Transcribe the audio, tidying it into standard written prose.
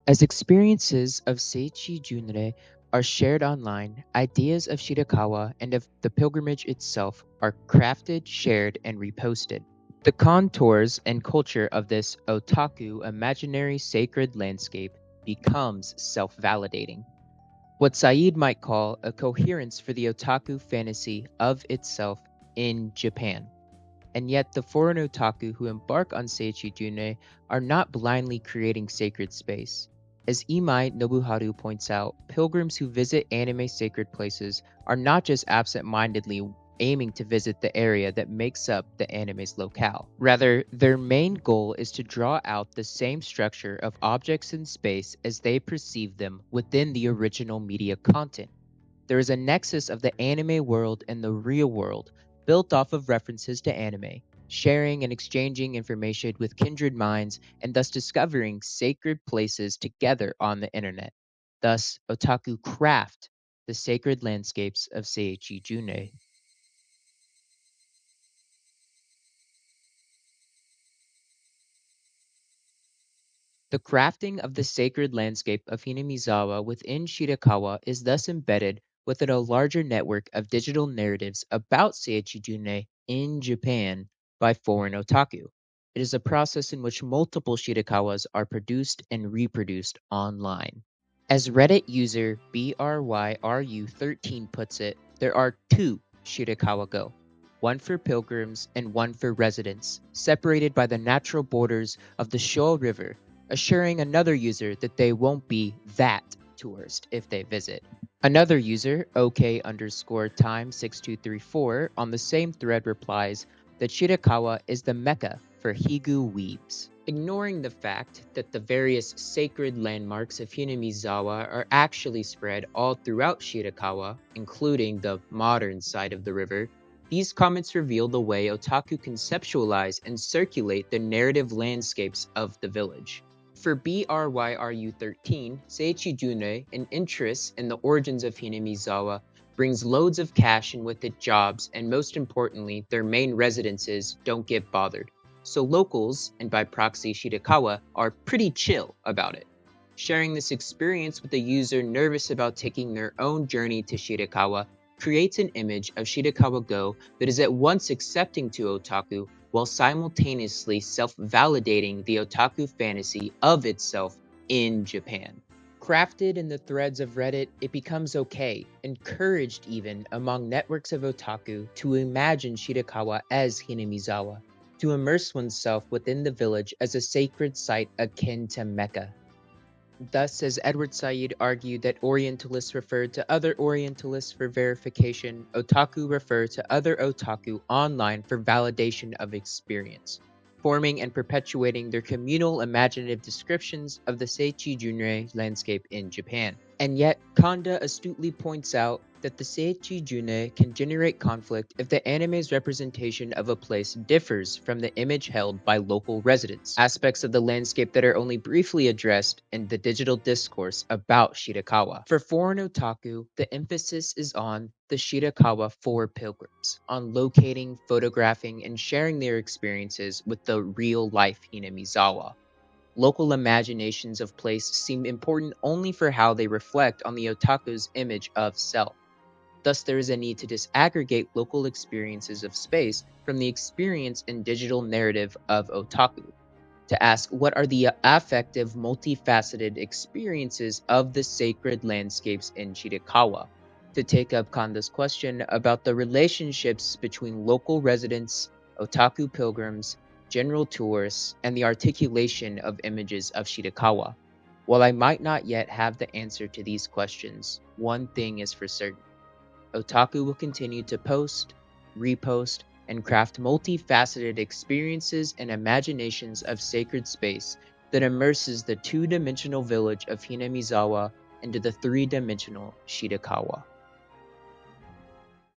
As experiences of seichi junrei are shared online, ideas of Shirakawa and of the pilgrimage itself are crafted, shared, and reposted. The contours and culture of this otaku imaginary sacred landscape becomes self-validating. What Said might call a coherence for the otaku fantasy of itself in Japan. And yet, the foreign otaku who embark on Seichi Junrei are not blindly creating sacred space. As Imai Nobuharu points out, pilgrims who visit anime sacred places are not just absent-mindedly aiming to visit the area that makes up the anime's locale. Rather, their main goal is to draw out the same structure of objects in space as they perceive them within the original media content. There is a nexus of the anime world and the real world built off of references to anime, sharing and exchanging information with kindred minds, and thus discovering sacred places together on the internet. Thus, otaku craft the sacred landscapes of Seiichi Junrei. The crafting of the sacred landscape of Hinamizawa within Shirakawa is thus embedded within a larger network of digital narratives about Seiichi Junrei in Japan by foreign otaku. It is a process in which multiple Shirakawas are produced and reproduced online. As Reddit user BRYRU13 puts it, there are two Shirakawa Go, one for pilgrims and one for residents, separated by the natural borders of the Sho River, assuring another user that they won't be that tourist if they visit. Another user, OK underscore time 6234, on the same thread replies that Shirakawa is the mecca for Higu weebs, ignoring the fact that the various sacred landmarks of Hinamizawa are actually spread all throughout Shirakawa, including the modern side of the river. These comments reveal the way otaku conceptualize and circulate the narrative landscapes of the village. For BRYRU13, Seiichi Junrei, an interest in the origins of Hinamizawa, brings loads of cash and with it jobs, and most importantly, their main residences don't get bothered. So locals, and by proxy Shirakawa, are pretty chill about it. Sharing this experience with a user nervous about taking their own journey to Shirakawa creates an image of Shirakawa Go that is at once accepting to otaku while simultaneously self-validating the otaku fantasy of itself in Japan. Crafted in the threads of Reddit, it becomes okay, encouraged even among networks of otaku to imagine Shirakawa as Hinamizawa, to immerse oneself within the village as a sacred site akin to Mecca. Thus, as Edward Said argued that Orientalists referred to other Orientalists for verification, otaku refer to other otaku online for validation of experience, forming and perpetuating their communal imaginative descriptions of the Seichi Junrei landscape in Japan. And yet, Kanda astutely points out that the Seichi Junrei can generate conflict if the anime's representation of a place differs from the image held by local residents, aspects of the landscape that are only briefly addressed in the digital discourse about Shirakawa. For foreign otaku, the emphasis is on the Shirakawa for pilgrims, on locating, photographing, and sharing their experiences with the real-life Hinamizawa. Local imaginations of place seem important only for how they reflect on the otaku's image of self. Thus, there is a need to disaggregate local experiences of space from the experience and digital narrative of otaku, to ask what are the affective, multifaceted experiences of the sacred landscapes in Shirakawa, to take up Kanda's question about the relationships between local residents, otaku pilgrims, general tourists, and the articulation of images of Shirakawa. While I might not yet have the answer to these questions, one thing is for certain. Otaku will continue to post, repost, and craft multifaceted experiences and imaginations of sacred space that immerses the two-dimensional village of Hinamizawa into the three-dimensional Shirakawa.